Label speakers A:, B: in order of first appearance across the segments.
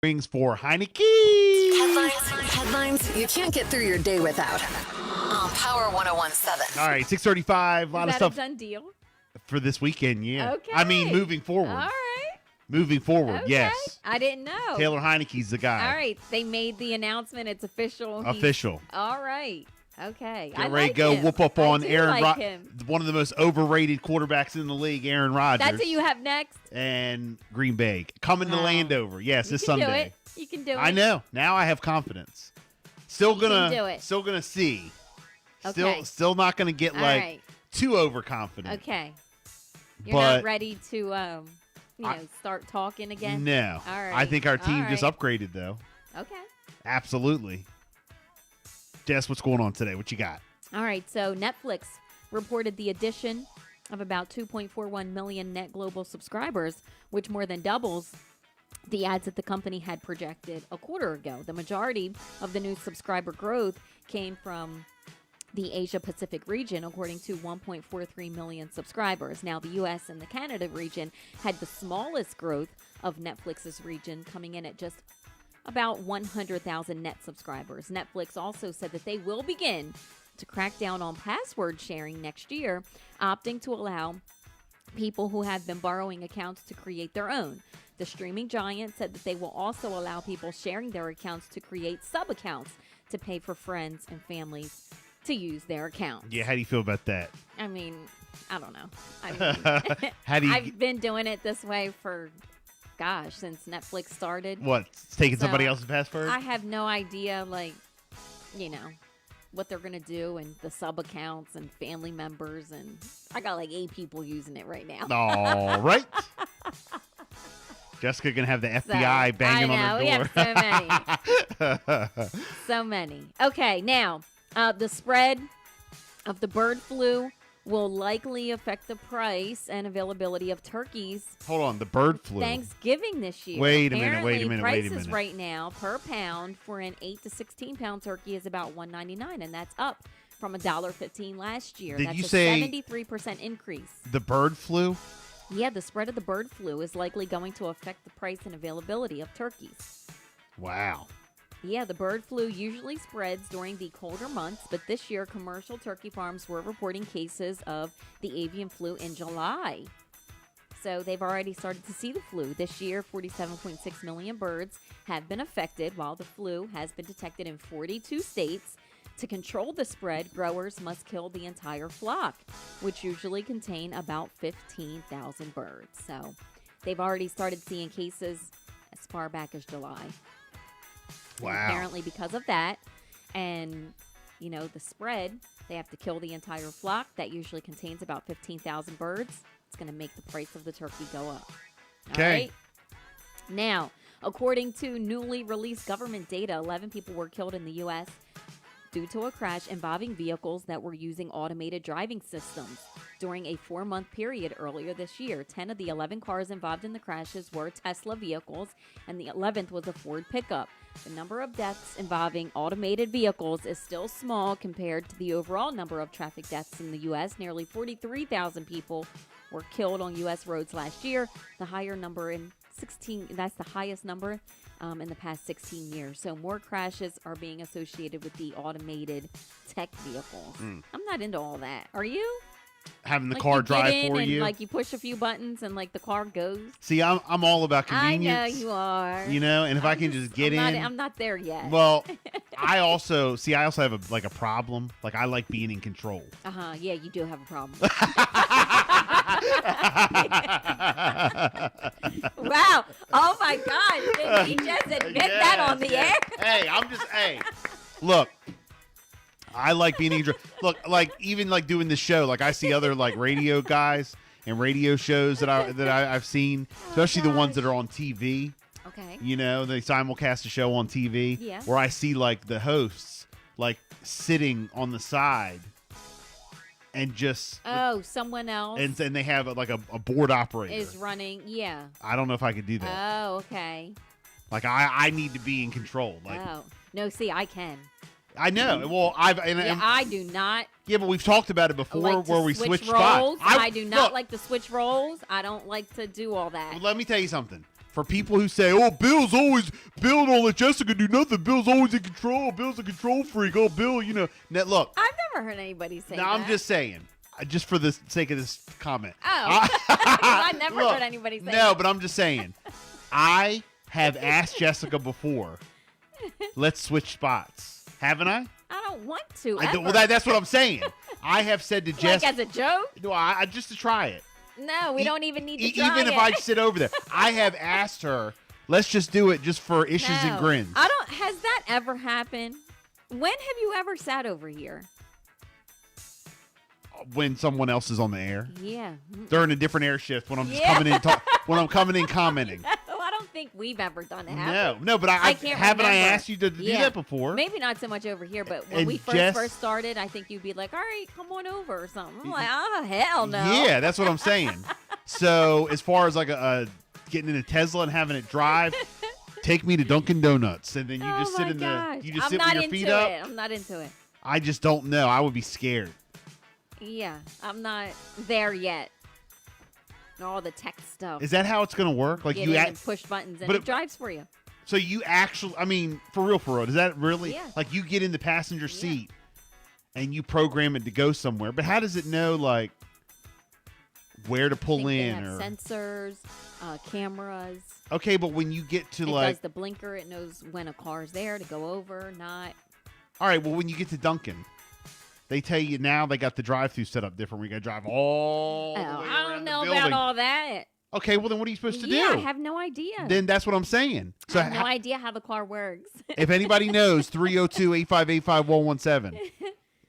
A: Rings for Heineke.
B: Headlines you can't get through your day without. On Power 101.7.
A: All right, 6:35. A lot of stuff
C: a done deal?
A: for this weekend. Yeah.
C: Okay.
A: I mean, moving forward.
C: All right.
A: Moving forward.
C: Okay.
A: Yes.
C: I didn't know.
A: Taylor Heineke's the guy.
C: All right. They made the announcement. It's official.
A: Official.
C: All right. Okay.
A: Get ready to go
C: him.
A: whoop up on Aaron
C: Rodgers.
A: one of the most overrated quarterbacks in the league, Aaron Rodgers.
C: That's who you have next?
A: And Green Bay. Coming to Landover. Yes, this
C: You can
A: Sunday.
C: do it. You can do it.
A: I know. Now I have confidence. Still
C: You can
A: gonna
C: do it.
A: Still gonna see.
C: Okay.
A: Still not gonna get
C: All
A: like
C: right.
A: too overconfident.
C: Okay. You're
A: But
C: not ready to start talking again?
A: No.
C: All right.
A: I think our team
C: All
A: just
C: right.
A: upgraded though.
C: Okay.
A: Absolutely. Jess, what's going on today? What you got?
C: All right, so Netflix reported the addition of about 2.41 million net global subscribers, which more than doubles the ads that the company had projected a quarter ago. The majority of the new subscriber growth came from the Asia Pacific region, according to 1.43 million subscribers. Now, the U.S. and the Canada region had the smallest growth of Netflix's region, coming in at just about 100,000 net subscribers. Netflix also said that they will begin to crack down on password sharing next year, opting to allow people who have been borrowing accounts to create their own. The streaming giant said that they will also allow people sharing their accounts to create sub-accounts to pay for friends and families to use their accounts.
A: Yeah, how do you feel about that?
C: I mean, I don't know. I mean,
A: How do you
C: I've been doing it this way for, since Netflix started.
A: what? Taking
C: So,
A: somebody else's password?
C: I have no idea, what they're going to do and the sub accounts and family members. And I got like 8 people using it right now.
A: All right. Jessica gonna have the FBI banging on her door.
C: We have so many. So many. Okay, now, the spread of the bird flu will likely affect the price and availability of turkeys.
A: Hold on, the bird flu.
C: Thanksgiving this year.
A: Wait a minute,
C: Apparently, prices
A: minute.
C: right now per pound for an 8 to 16 pound turkey is about $1.99, and that's up from $1.15 last year.
A: Did
C: That's
A: you
C: a
A: say
C: 73% increase.
A: The bird flu?
C: Yeah, the spread of the bird flu is likely going to affect the price and availability of turkeys.
A: Wow.
C: Yeah, the bird flu usually spreads during the colder months, but this year commercial turkey farms were reporting cases of the avian flu in July. So they've already started to see the flu. This year, 47.6 million birds have been affected, while the flu has been detected in 42 states. To control the spread, growers must kill the entire flock, which usually contain about 15,000 birds. So they've already started seeing cases as far back as July.
A: Wow.
C: And apparently because of that and, the spread, they have to kill the entire flock. That usually contains about 15,000 birds. It's going to make the price of the turkey go up.
A: Okay.
C: All right? Now, according to newly released government data, 11 people were killed in the U.S. due to a crash involving vehicles that were using automated driving systems during a 4-month period earlier this year. 10 of the 11 cars involved in the crashes were Tesla vehicles, and the 11th was a Ford pickup. The number of deaths involving automated vehicles is still small compared to the overall number of traffic deaths in the U.S. Nearly 43,000 people were killed on U.S. roads last year. That's the highest number in the past 16 years. So more crashes are being associated with the automated tech vehicles. I'm not into all that. Are you?
A: Having the
C: Like
A: car
C: you
A: drive
C: get in
A: for
C: and,
A: you?
C: Like you push a few buttons and like the car goes.
A: See, I'm all about convenience.
C: I know you are.
A: And if I can just get in.
C: I'm not there yet.
A: Well, I also have a problem. Like, I like being in control.
C: Yeah, you do have a problem. Wow. Oh my God. Did he just admit that on the air?
A: Hey, look. I like being in control. Look, like, even like doing the show, like I see other like radio guys and radio shows that I've seen, especially the ones that are on TV.
C: Okay.
A: They simulcast a show on TV.
C: Yeah.
A: Where I see like the hosts like sitting on the side and just
C: someone else
A: and they have like a board operator
C: is running. Yeah.
A: I don't know if I could do that.
C: Oh, okay.
A: Like I need to be in control. Like
C: no, see, I can.
A: I know. Well,
C: I do not.
A: Yeah, but we've talked about it before,
C: like
A: where we
C: switch
A: switched
C: roles.
A: spots.
C: I do not like to switch roles. I don't like to do all that.
A: Well, let me tell you something. For people who say, "Oh, Bill don't let Jessica do nothing. Bill's always in control. Bill's a control freak. Oh, Bill, you know." Now, look,
C: I've never heard anybody say that.
A: I'm just saying, just for the sake of this comment.
C: Oh, I never
A: Look,
C: heard anybody say that.
A: No, but I'm just saying, I have asked Jessica before, let's switch spots, haven't I?
C: I don't want to.
A: Well, that's what I'm saying. I have said to
C: like
A: Jess,
C: as a joke?
A: no, I just to try it.
C: No, we don't even need to try
A: Even
C: it.
A: if I sit over there, I have asked her, let's just do it just for issues and
C: No.
A: grins.
C: I don't. Has that ever happened? When have you ever sat over here?
A: When someone else is on the air,
C: Yeah.
A: during a different air shift, when I'm just
C: Yeah.
A: coming in, when I'm coming in commenting.
C: No, I don't think we've ever done it. have we?
A: No, but
C: I can't
A: haven't I
C: remember.
A: asked you to do
C: Yeah.
A: that before?
C: Maybe not so much over here, but when
A: And
C: we
A: Jess-
C: first started, I think you'd be like, "All right, come on over" or something. I'm like, "Oh hell no!"
A: Yeah, that's what I'm saying. So as far as like a getting in a Tesla and having it drive, take me to Dunkin' Donuts, and then you just sit
C: my
A: in
C: gosh.
A: the you just
C: I'm
A: sit
C: not
A: with your
C: into
A: feet
C: it.
A: up.
C: I'm not into it.
A: I just don't know. I would be scared.
C: Yeah, I'm not there yet. All the tech stuff.
A: Is that how it's going to work? Like
C: Get
A: you
C: in
A: act,
C: and push buttons, and
A: but
C: it drives for you.
A: so you actually, I mean, for real, does that really
C: Yeah.
A: like you get in the passenger seat and you program it to go somewhere? But how does it know like where to
C: I
A: pull
C: think they
A: in
C: have
A: or
C: sensors, cameras.
A: okay, but when you get to
C: It
A: like
C: does the blinker. It knows when a car's there to go over, not.
A: all right, well when you get to Dunkin', they tell you now they got the drive-through set up different. We got to drive all the way
C: I
A: around
C: don't
A: the
C: know
A: building.
C: about all that.
A: Okay, well then what are you supposed to
C: Yeah,
A: do?
C: I have no idea.
A: Then that's what I'm saying. So
C: I have no idea how the car works.
A: if anybody knows, 302-858-5117.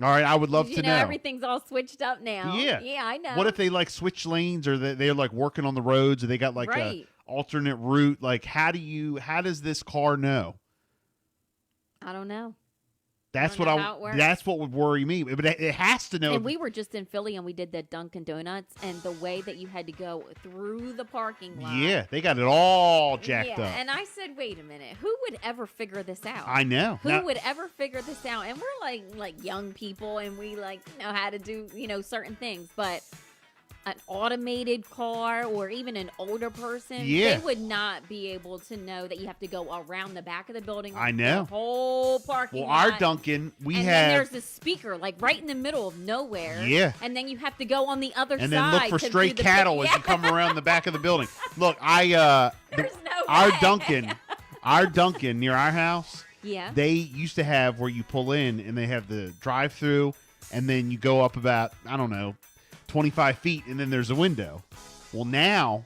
A: All right, I would love
C: you
A: to
C: know,
A: know.
C: everything's all switched up now.
A: Yeah.
C: Yeah, I know.
A: What if they like switch lanes or they're like working on the roads or they got like a
C: Right.
A: alternate route? Like how does this car know?
C: I don't know.
A: That's
C: don't
A: what
C: know how it works.
A: that's what would worry me. But it has to know.
C: And we were just in Philly and we did the Dunkin' Donuts, and the way that you had to go through the parking lot.
A: Yeah, they got it all jacked
C: yeah.
A: up.
C: And I said, wait a minute, who would ever figure this out?
A: I know.
C: Who
A: Now-
C: would ever figure this out? And we're like young people, and we like know how to do certain things, but an automated car or even an older person,
A: Yeah.
C: they would not be able to know that you have to go around the back of the building.
A: I know.
C: The whole parking
A: Well,
C: lot.
A: our Dunkin', we
C: and then
A: have
C: there's this speaker like right in the middle of nowhere.
A: Yeah.
C: And then you have to go on the other
A: and
C: side.
A: then look for
C: to
A: stray
C: do the
A: cattle as
C: yeah.
A: you come around the back of the building. Look,
C: There's no
A: our
C: way.
A: Dunkin' near our house,
C: Yeah.
A: they used to have where you pull in and they have the drive-through, and then you go up about 25 feet, and then there's a window. Well, now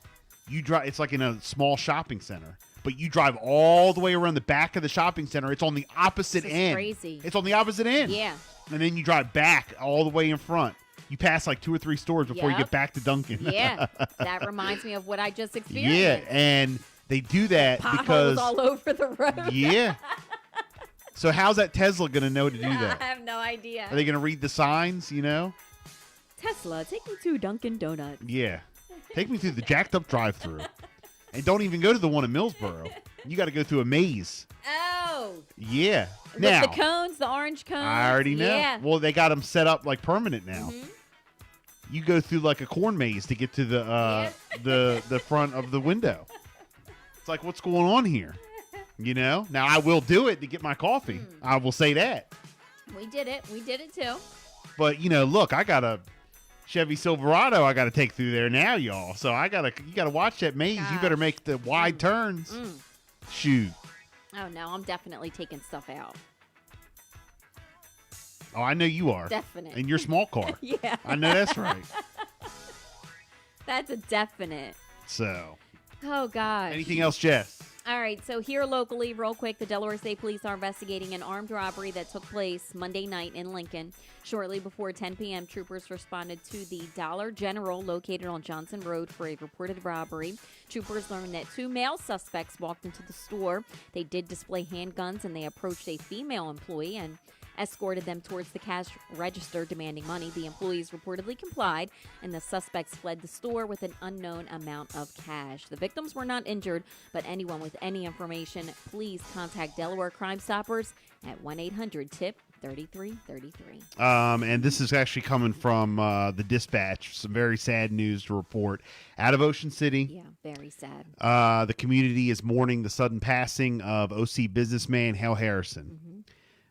A: you drive. It's like in a small shopping center, but you drive all the way around the back of the shopping center. It's on the opposite
C: This is
A: end.
C: crazy.
A: It's on the opposite end.
C: Yeah.
A: And then you drive back all the way in front. You pass like 2 or 3 stores before you
C: Yep.
A: get back to Dunkin'.
C: Yeah. That reminds me of what I just
A: Yeah,
C: experienced.
A: and they do that
C: Potholes
A: because
C: all over the road.
A: yeah. So how's that Tesla going to know to do
C: I
A: that?
C: have no idea.
A: Are they going to read the signs,
C: Tesla, take me to Dunkin' Donuts.
A: Yeah. Take me through the jacked up drive-through. And don't even go to the one in Millsboro. You got to go through a maze.
C: Oh.
A: Yeah.
C: With
A: Now,
C: the cones, the orange cones.
A: I already know.
C: Yeah.
A: Well, they got them set up like permanent now.
C: Mhm.
A: You go through like a corn maze to get to the the front of the window. It's like, what's going on here? Now I will do it to get my coffee. I will say that.
C: We did it. We did it too.
A: But look, I got a Chevy Silverado I got to take through there now, y'all. So you got to watch that maze. You better
C: Gosh.
A: make the wide turns.
C: Mm.
A: Shoot.
C: Oh no, I'm definitely taking stuff out.
A: Oh, I know you are.
C: Definite.
A: In your small car.
C: Yeah.
A: I know that's right.
C: That's a definite.
A: So,
C: Oh gosh.
A: anything else, Jess?
C: All right, so here locally, real quick, the Delaware State Police are investigating an armed robbery that took place Monday night in Lincoln. Shortly before 10 p.m., troopers responded to the Dollar General located on Johnson Road for a reported robbery. Troopers learned that 2 male suspects walked into the store. They did display handguns, and they approached a female employee and escorted them towards the cash register demanding money. The employees reportedly complied, and the suspects fled the store with an unknown amount of cash. The victims were not injured, but anyone with any information, please contact Delaware Crime Stoppers at 1-800-TIP 3333.
A: And this is actually coming from the Dispatch. Some very sad news to report. Out of Ocean City.
C: Yeah, very sad.
A: The community is mourning the sudden passing of OC businessman Hal Harrison.
C: Mm-hmm.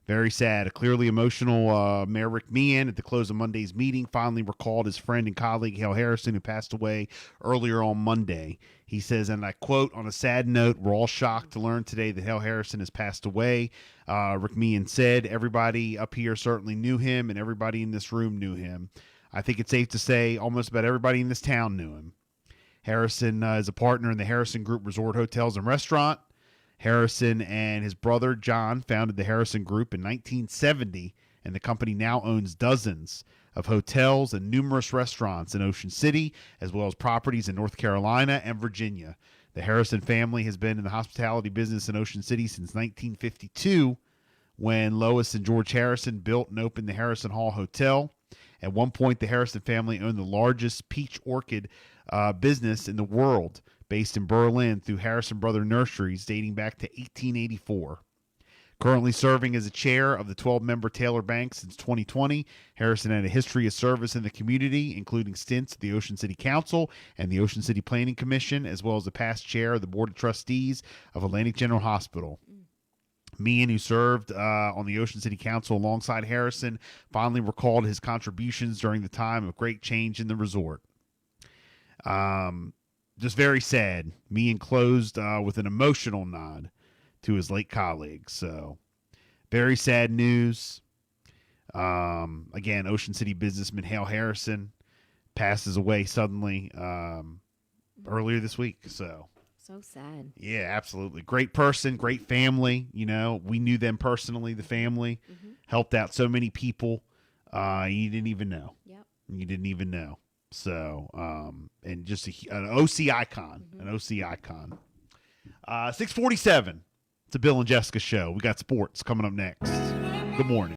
A: Very sad. A clearly emotional Mayor Rick Meehan at the close of Monday's meeting finally recalled his friend and colleague Hal Harrison, who passed away earlier on Monday. He says, and I quote, "On a sad note, we're all shocked to learn today that Hal Harrison has passed away." Rick Meehan said, "Everybody up here certainly knew him, and everybody in this room knew him. I think it's safe to say almost about everybody in this town knew him." Harrison is a partner in the Harrison Group Resort Hotels and Restaurant. Harrison and his brother John founded the Harrison Group in 1970, and the company now owns dozens of hotels and numerous restaurants in Ocean City, as well as properties in North Carolina and Virginia. The Harrison family has been in the hospitality business in Ocean City since 1952, when Lois and George Harrison built and opened the Harrison Hall Hotel. At one point, the Harrison family owned the largest peach orchid business in the world, based in Berlin, through Harrison Brother Nurseries, dating back to 1884. Currently serving as a chair of the 12-member Taylor Bank since 2020, Harrison had a history of service in the community, including stints at the Ocean City Council and the Ocean City Planning Commission, as well as the past chair of the Board of Trustees of Atlantic General Hospital. Meehan, who served on the Ocean City Council alongside Harrison, fondly recalled his contributions during the time of great change in the resort. Just very sad. Meehan closed with an emotional nod to his late colleagues. So, very sad news. Again, Ocean City businessman Hal Harrison passes away suddenly earlier this week. So
C: sad.
A: Yeah, absolutely. Great person, great family. You know, we knew them personally, the family. Helped out so many people. You didn't even know.
C: Yep.
A: You didn't even know. So, and just an OC icon, an OC icon. 6:47. It's a Bill and Jessica show. We got sports coming up next. Good morning.